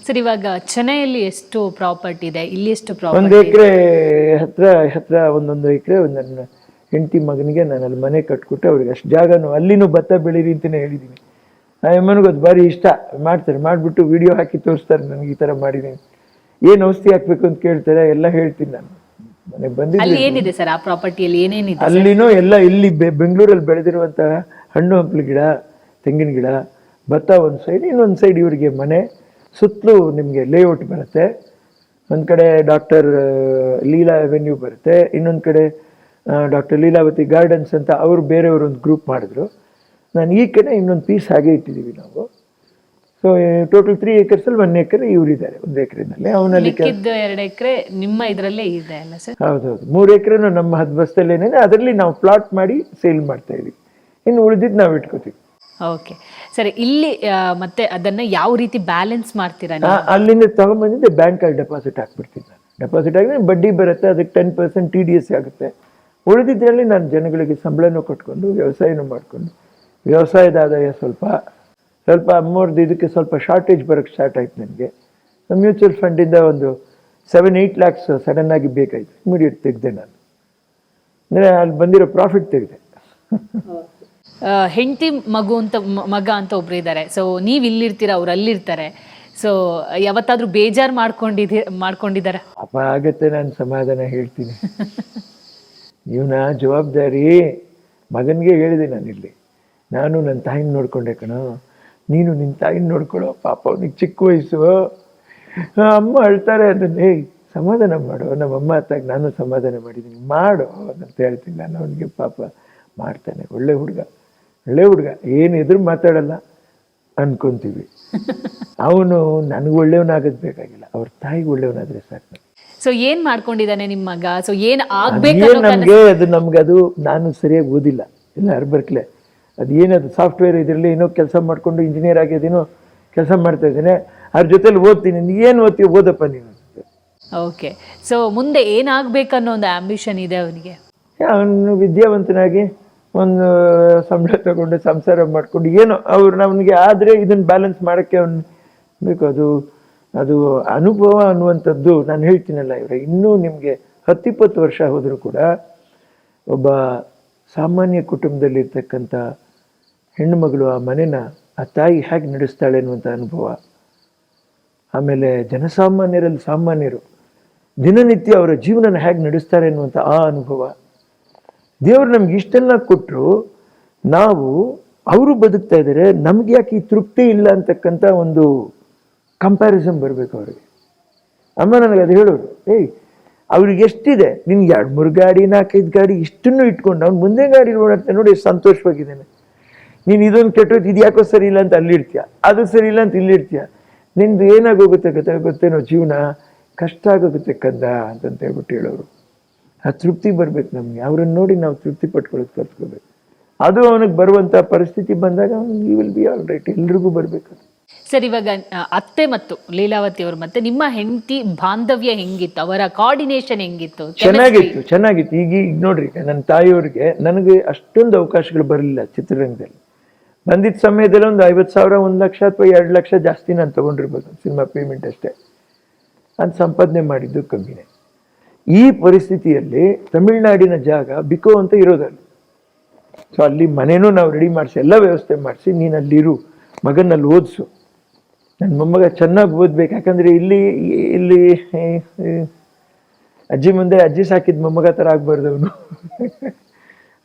Sir, ಇವಾಗ ಚೆನ್ನೈಯಲ್ಲಿ ಎಷ್ಟು property ಇದೆ, ಇಲ್ಲಿ ಎಷ್ಟು 1 ಪ್ರಾಪರ್ಟಿ? ಎಕರೆ ಹತ್ರ ಒಂದೊಂದು ಎಕರೆ ನನ್ನ ಹೆಂಡತಿ ಮಗನಿಗೆ ನಾನು ಅಲ್ಲಿ ಮನೆ ಕಟ್ಕೊಟ್ಟು ಅವ್ರಿಗೆ ಅಷ್ಟು ಜಾಗನೂ ಅಲ್ಲಿನೂ ಭತ್ತ ಬೆಳೀರಿ ಅಂತಲೇ ಹೇಳಿದ್ದೀನಿ. ಆ ಅಮ್ಮನಿಗೆ ಅದು ಭಾರಿ ಇಷ್ಟ, ಮಾಡ್ತಾರೆ. ಮಾಡಿಬಿಟ್ಟು ವಿಡಿಯೋ ಹಾಕಿ ತೋರಿಸ್ತಾರೆ ನನಗೆ ಈ ಥರ ಮಾಡಿದ್ದೀನಿ, ಏನು ಔಷಧಿ ಹಾಕ್ಬೇಕು ಅಂತ ಕೇಳ್ತಾರೆ, ಎಲ್ಲ ಹೇಳ್ತೀನಿ ನಾನು. ಮನೆಗೆ ಅಲ್ಲಿ ಬಂದಿದ್ದೀನಿ. ಏನಿದೆ ಸರ್ ಆ ಪ್ರಾಪರ್ಟಿಯಲ್ಲಿ, ಏನೇನಿದೆ? ಅಲ್ಲಿನೂ ಎಲ್ಲ ಇಲ್ಲಿ ಬೆಂಗಳೂರಲ್ಲಿ ಬೆಳೆದಿರುವಂತಹ ಹಣ್ಣು ಹಂಪಲು ಗಿಡ, ತೆಂಗಿನ ಗಿಡ, ಭತ್ತ ಒಂದು ಸೈಡ್, ಇನ್ನೊಂದು ಸೈಡ್ ಇವರಿಗೆ ಮನೆ. ಸುತ್ತಲೂ ನಿಮಗೆ ಲೇಔಟ್ ಬರುತ್ತೆ. ಒಂದು ಕಡೆ ಡಾಕ್ಟರ್ ಲೀಲಾ ಅವೆನ್ಯೂ ಬರುತ್ತೆ, ಇನ್ನೊಂದು ಕಡೆ ಡಾಕ್ಟರ್ ಲೀಲಾವತಿ ಗಾರ್ಡನ್ಸ್ ಅಂತ ಅವರು ಬೇರೆಯವರು ಒಂದು ಗ್ರೂಪ್ ಮಾಡಿದ್ರು. ನಾನು ಈ ಕಡೆ ಇನ್ನೊಂದು ಪೀಸ್ ಹಾಗೆ ಇಟ್ಟಿದ್ದೀವಿ ನಾವು. ಸೊ ಟೋಟಲ್ 3 ಏಕರ್ಸಲ್ಲಿ 1 ಎಕರೆ ಇವರಿದ್ದಾರೆ, 1 ಎಕರೆನಲ್ಲಿ. ಅವನಲ್ಲಿ 2 ಎಕರೆ ನಿಮ್ಮ ಇದರಲ್ಲೇ ಇದೆ ಅಲ್ಲ ಸರ್? ಹೌದೌದು, 3 ಎಕರೆನೂ ನಮ್ಮ ಹದ್ಬಸ್ತಲ್ಲೇನೆ. ಅದರಲ್ಲಿ ನಾವು ಪ್ಲಾಟ್ ಮಾಡಿ ಸೇಲ್ ಮಾಡ್ತಾ ಇದೀವಿ, ಇನ್ನು ಉಳಿದಿದ್ದು ನಾವು ಇಟ್ಕೋತೀವಿ. ಓಕೆ ಸರಿ, ಇಲ್ಲಿ ಮತ್ತೆ ಅದನ್ನ ಯಾವ ರೀತಿ ಬ್ಯಾಲೆನ್ಸ್ ಮಾಡ್ತೀರಾ ನೀವು? ಅಲ್ಲಿಂದ ತಗೊಂಡ್ಬಂದಿದ್ದೆ ಬ್ಯಾಂಕಲ್ಲಿ ಡೆಪಾಸಿಟ್ ಹಾಕ್ಬಿಡ್ತೀನಿ ನಾನು. ಡೆಪಾಸಿಟ್ ಆಗಿದ್ರೆ ಬಡ್ಡಿ ಬರುತ್ತೆ, ಅದಕ್ಕೆ 10% TDS ಆಗುತ್ತೆ. ಉಳಿದಿದ್ರಲ್ಲಿ ನಾನು ಜನಗಳಿಗೆ ಸಂಬಳನೂ ಕೊಟ್ಕೊಂಡು ವ್ಯವಸಾಯನೂ ಮಾಡಿಕೊಂಡು, ವ್ಯವಸಾಯದ ಆದಾಯ ಸ್ವಲ್ಪ ಅಮ್ಮವ್ರದ್ದು ಇದಕ್ಕೆ ಸ್ವಲ್ಪ ಶಾರ್ಟೇಜ್ ಬರೋಕ್ಕೆ ಸ್ಟಾರ್ಟ್ ಆಯ್ತು ನನಗೆ. ಮ್ಯೂಚುವಲ್ ಫಂಡಿಂದ ಒಂದು 7-8 lakhs ಸಡನ್ ಆಗಿ ಬೇಕಾಯ್ತು, ಇಮಿಡಿಯೇಟ್ ತೆಗೆದೆ ನಾನು. ಅಂದರೆ ಅಲ್ಲಿ ಬಂದಿರೋ ಪ್ರಾಫಿಟ್ ತೆಗೆದೆ. ಹೆಂಡತಿ ಮಗ ಅಂತ ಒಬ್ರು ಇದ್ದಾರೆ. ಸೊ ನೀವು ಇಲ್ಲಿರ್ತೀರ, ಅವ್ರು ಅಲ್ಲಿರ್ತಾರೆ. ಸೊ ಯಾವತ್ತಾದ್ರೂ ಬೇಜಾರು ಮಾಡ್ಕೊಂಡಿದ್ದಾರ? ಅಪ್ಪ ಆಗತ್ತೆ, ನಾನು ಸಮಾಧಾನ ಹೇಳ್ತೀನಿ. ಇವನ ಜವಾಬ್ದಾರಿ ಮಗನಿಗೆ ಹೇಳಿದೆ ನಾನಿಲ್ಲಿ. ನಾನು ನನ್ನ ತಾಯಿನ ನೋಡ್ಕೊಂಡೆ ಕಣೋ, ನೀನು ನಿನ್ನ ತಾಯಿನ ನೋಡ್ಕೊಳ್ಳೋ. ಪಾಪ ಅವನಿಗೆ ಚಿಕ್ಕ ವಯಸ್ಸು, ಅಮ್ಮ ಅಳ್ತಾರೆ, ಅದನ್ನೇ ಸಮಾಧಾನ ಮಾಡು. ನಮ್ಮಮ್ಮ ಹತ್ತಾಗ ನಾನು ಸಮಾಧಾನ ಮಾಡಿದ್ದೀನಿ, ಮಾಡು ಅಂತ ಹೇಳ್ತೀನಿ ನಾನು ಅವನಿಗೆ. ಪಾಪ ಮಾಡ್ತಾನೆ, ಒಳ್ಳೆ ಹುಡುಗ. ಏನು ಎದುರು ಮಾತಾಡಲ್ಲ ಅನ್ಕೊಂತೀವಿ. ಅವನು ನನಗೆ ಒಳ್ಳೆಯವನಾಗದ್ ಬೇಕಾಗಿಲ್ಲ, ಅವ್ರ ತಾಯಿಗೆ ಒಳ್ಳೆಯವನಾದ್ರೆ ಸಾಕು. ಸೊ ಏನ್ ಮಾಡ್ಕೊಂಡಿದ್ದಾನೆ ನಿಮ್ಮ ಮಗ? ಸೊ ಏನ್ ಆಗ್ಬೇಕು ನಮ್ಗೆ ಅದು ನಾನು ಸರಿಯಾಗಿ ಓದಿಲ್ಲ, ಎಲ್ಲ ಅರ್ಬರ್ಕ್ಲೆ. ಅದು ಏನದು ಸಾಫ್ಟ್ವೇರ್ ಇದರಲ್ಲಿ ಏನೋ ಕೆಲಸ ಮಾಡ್ಕೊಂಡು ಇಂಜಿನಿಯರ್ ಆಗಿದ್ದೀನೋ ಕೆಲಸ ಮಾಡ್ತಾ ಇದ್ದೇನೆ. ಅದ್ರ ಜೊತೆಲಿ ಓದ್ತೀನಿ. ಏನು ಓದ್ತೀವಿ, ಓದಪ್ಪ ನೀನು. ಓಕೆ, ಸೊ ಮುಂದೆ ಏನಾಗ್ಬೇಕನ್ನೋ ಒಂದು ಆಂಬಿಷನ್ ಇದೆ ಅವನಿಗೆ. ಅವನು ವಿದ್ಯಾವಂತನಾಗಿ ಒಂದು ಸಂಬಳ ತಗೊಂಡು ಸಂಸಾರ ಮಾಡಿಕೊಂಡು ಏನೋ ಅವ್ರು ನಮಗೆ ಆದರೆ ಇದನ್ನು ಬ್ಯಾಲೆನ್ಸ್ ಮಾಡೋಕ್ಕೆ ಅವನು ಬೇಕು. ಅದು ಅನುಭವ ಅನ್ನುವಂಥದ್ದು ನಾನು ಹೇಳ್ತೀನಲ್ಲ ಇವರೇ, ಇನ್ನೂ ನಿಮಗೆ 10-20 ವರ್ಷ ಹೋದರೂ ಕೂಡ ಒಬ್ಬ ಸಾಮಾನ್ಯ ಕುಟುಂಬದಲ್ಲಿರ್ತಕ್ಕಂಥ ಹೆಣ್ಣುಮಗಳು ಆ ಮನೆನ ಆ ತಾಯಿ ಹೇಗೆ ನಡೆಸ್ತಾಳೆ ಅನ್ನುವಂಥ ಅನುಭವ, ಆಮೇಲೆ ಜನಸಾಮಾನ್ಯರಲ್ಲಿ ಸಾಮಾನ್ಯರು ದಿನನಿತ್ಯ ಅವರ ಜೀವನನ ಹೇಗೆ ನಡೆಸ್ತಾರೆ ಅನ್ನುವಂಥ ಆ ಅನುಭವ, ದೇವರು ನಮ್ಗೆ ಇಷ್ಟೆಲ್ಲ ಕೊಟ್ಟರು, ನಾವು ಅವರು ಬದುಕ್ತಾ ಇದ್ದಾರೆ, ನಮ್ಗೆ ಯಾಕೆ ಈ ತೃಪ್ತಿ ಇಲ್ಲ ಅಂತಕ್ಕಂಥ ಒಂದು ಕಂಪ್ಯಾರಿಸನ್ ಬರಬೇಕು ಅವರಿಗೆ. ಅಮ್ಮ ನನಗೆ ಅದು ಹೇಳೋರು, ಅವ್ರಿಗೆ ಎಷ್ಟಿದೆ, ನಿನ್ಗೆ 2-3 ಗಾಡಿ 4-5 ಗಾಡಿ ಇಷ್ಟನ್ನು ಇಟ್ಕೊಂಡು ಅವ್ನು ಮುಂದೆ ಗಾಡಿ ನೋಡತ್ತೆ ನೋಡಿ, ಎಷ್ಟು ಸಂತೋಷವಾಗಿದ್ದೇನೆ. ನೀನು ಇದೊಂದು ಕೆಟ್ಟೋದು, ಇದು ಯಾಕೋ ಸರಿ ಇಲ್ಲ ಅಂತ ಅಲ್ಲಿರ್ತೀಯ, ಅದು ಸರಿ ಇಲ್ಲ ಅಂತ ಇಲ್ಲಿರ್ತೀಯ, ನಿಂದು ಏನಾಗೋಗುತ್ತೆ ಗೊತ್ತೇನೋ, ಜೀವನ ಕಷ್ಟ ಆಗೋಗುತ್ತೆ ಕಂದ ಅಂತಂತ ಹೇಳ್ಬಿಟ್ಟು ಹೇಳೋರು. ಆ ತೃಪ್ತಿ ಬರ್ಬೇಕು ನಮ್ಗೆ, ಅವ್ರನ್ನ ನೋಡಿ ನಾವು ತೃಪ್ತಿ ಪಟ್ಕೊಳ್ಳೋದು ಕಲ್ತ್ಕೋಬೇಕು. ಅದು ಅವನಿಗೆ ಬರುವಂಥ ಪರಿಸ್ಥಿತಿ ಬಂದಾಗ ಅವನಿಗೆ ವಿಲ್ ಬಿ ಆಲ್ ರೈಟ್, ಎಲ್ರಿಗೂ ಬರ್ಬೇಕು. ಸರ್, ಇವಾಗ ಅತ್ತೆ ಮತ್ತು ಲೀಲಾವತಿ ಅವರು ಮತ್ತೆ ನಿಮ್ಮ ಹೆಂಡತಿ ಬಾಂಧವ್ಯ ಹೆಂಗಿತ್ತು, ಅವರ ಕೋಆರ್ಡಿನೇಷನ್ ಹೆಂಗಿತ್ತು? ಚೆನ್ನಾಗಿತ್ತು. ಈಗ ನೋಡ್ರಿ, ನನ್ನ ತಾಯಿಯವ್ರಿಗೆ ನನಗೆ ಅಷ್ಟೊಂದು ಅವಕಾಶಗಳು ಬರಲಿಲ್ಲ ಚಿತ್ರರಂಗದಲ್ಲಿ. ಬಂದಿದ್ದ ಸಮಯದಲ್ಲಿ ಒಂದು 50,000, 1 ಲಕ್ಷ ಅಥವಾ 2 ಲಕ್ಷ ಜಾಸ್ತಿ ನಾನು ತೊಗೊಂಡಿರ್ಬೋದು ಸಿನಿಮಾ ಪೇಮೆಂಟ್ ಅಷ್ಟೇ. ಅದು ಸಂಪಾದನೆ ಮಾಡಿದ್ದು ಕಮ್ಮಿನೇ. ಈ ಪರಿಸ್ಥಿತಿಯಲ್ಲಿ ತಮಿಳ್ನಾಡಿನ ಜಾಗ ಬಿಕೋ ಅಂತ ಇರೋದಲ್ಲಿ, ಸೊ ಅಲ್ಲಿ ಮನೇನೂ ನಾವು ರೆಡಿ ಮಾಡಿಸಿ ಎಲ್ಲ ವ್ಯವಸ್ಥೆ ಮಾಡಿಸಿ, ನೀನು ಅಲ್ಲಿರು, ಮಗನಲ್ಲಿ ಓದಿಸು, ನನ್ನ ಮೊಮ್ಮಗ ಚೆನ್ನಾಗಿ ಓದ್ಬೇಕು. ಯಾಕಂದರೆ ಇಲ್ಲಿ ಅಜ್ಜಿ ಮುಂದೆ ಅಜ್ಜಿ ಸಾಕಿದ ಮೊಮ್ಮಗ ಥರ ಆಗ್ಬಾರ್ದು ಅವನು.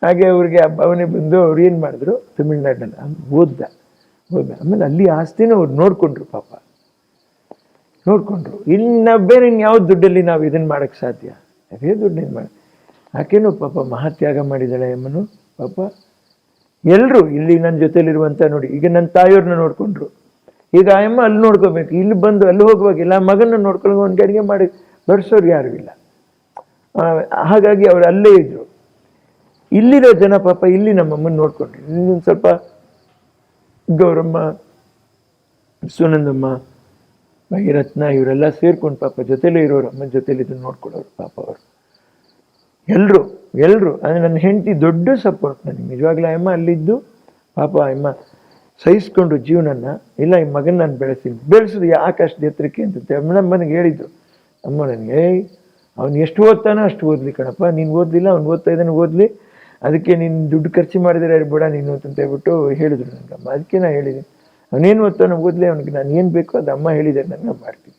ಹಾಗೆ ಅವ್ರಿಗೆ ಭಾವನೆ ಬಂದು ಅವ್ರು ಏನು ಮಾಡಿದ್ರು, ತಮಿಳ್ನಾಡಿನಲ್ಲಿ ಓದ್ದ. ಆಮೇಲೆ ಅಲ್ಲಿ ಆಸ್ತಿನೂ ಅವ್ರು ನೋಡಿಕೊಂಡ್ರು, ಪಾಪ ನೋಡಿಕೊಂಡ್ರು. ಇನ್ನು ಬೇರೆ ಇನ್ಯಾವ ದುಡ್ಡಲ್ಲಿ ನಾವು ಇದನ್ನು ಮಾಡೋಕ್ಕೆ ಸಾಧ್ಯ? ಅದೇ ದುಡ್ಡೇನು ಮಾಡಿ, ಆಕೆನೂ ಪಾಪ ಮಹಾತ್ಯಾಗ ಮಾಡಿದ್ದಾಳೆ ಅಮ್ಮನು. ಪಾಪ ಎಲ್ಲರೂ ಇಲ್ಲಿ ನನ್ನ ಜೊತೆಲಿರುವಂಥ ನೋಡಿ, ಈಗ ನನ್ನ ತಾಯಿಯವ್ರನ್ನ ನೋಡಿಕೊಂಡ್ರು, ಈಗ ಅಮ್ಮ ಅಲ್ಲಿ ನೋಡ್ಕೋಬೇಕು, ಇಲ್ಲಿ ಬಂದು ಅಲ್ಲಿ ಹೋಗುವಾಗಿಲ್ಲ, ಮಗನ ನೋಡ್ಕೊಂಡು ಒಂದು ಅಡುಗೆ ಮಾಡಿ ಬಡಿಸೋರು ಯಾರೂ ಇಲ್ಲ. ಹಾಗಾಗಿ ಅವ್ರು ಅಲ್ಲೇ ಇದ್ರು. ಇಲ್ಲಿರೋ ಜನ ಪಾಪ ಇಲ್ಲಿ ನಮ್ಮಮ್ಮನ ನೋಡ್ಕೊಂಡ್ರು. ಇನ್ನೊಂದು ಸ್ವಲ್ಪ ಗೌರಮ್ಮ, ಸುನಂದಮ್ಮ, ಭೈರತ್ನ ಇವರೆಲ್ಲ ಸೇರ್ಕೊಂಡು ಪಾಪ ಜೊತೆಲೇ ಇರೋರು, ಅಮ್ಮನ ಜೊತೆಲಿ ಇದನ್ನು ನೋಡ್ಕೊಳ್ಳೋರು ಪಾಪ ಅವರು. ಎಲ್ಲರೂ ಅಂದರೆ ನನ್ನ ಹೆಂಡತಿ ದೊಡ್ಡ ಸಪೋರ್ಟ್ ನನಗೆ ನಿಜವಾಗ್ಲೂ. ಅಮ್ಮ ಅಲ್ಲಿದ್ದು ಪಾಪ ಅಮ್ಮ ಸಹಿಸ್ಕೊಂಡು ಜೀವನನ, ಇಲ್ಲ ಈ ಮಗನ ನಾನು ಬೆಳೆಸ್ತೀನಿ. ಬೆಳೆಸೋದು ಆಕಾಶದ ಎತ್ತರಕ್ಕೆ ಅಂತ ನಮ್ಮನಿಗೆ ಹೇಳಿದ್ರು. ಅಮ್ಮ ನನಗೆ ಅವ್ನು ಎಷ್ಟು ಓದ್ತಾನೋ ಅಷ್ಟು ಓದಲಿ ಕಣಪ್ಪ, ನೀನು ಓದಲಿಲ್ಲ, ಅವ್ನು ಓದ್ತಾ ಇದ್ದಾನೆ ಓದಲಿ, ಅದಕ್ಕೆ ನೀನು ದುಡ್ಡು ಖರ್ಚು ಮಾಡಿದರೆ ಇರ್ಬೇಡ ನೀನು ಅಂತ ಹೇಳ್ಬಿಟ್ಟು ಹೇಳಿದ್ರು ನನಗೆ ಅಮ್ಮ. ಅದಕ್ಕೆ ನಾನು ಹೇಳಿದ್ದೀನಿ, ಅವನೇನು ಓದ್ತಾನೋ ಓದಲಿ, ಅವ್ನಿಗೆ ನಾನು ಏನು ಬೇಕೋ ಅದು ಅಮ್ಮ ಹೇಳಿದ್ದಾರೆ, ನಾನು ಮಾಡ್ತೀನಿ.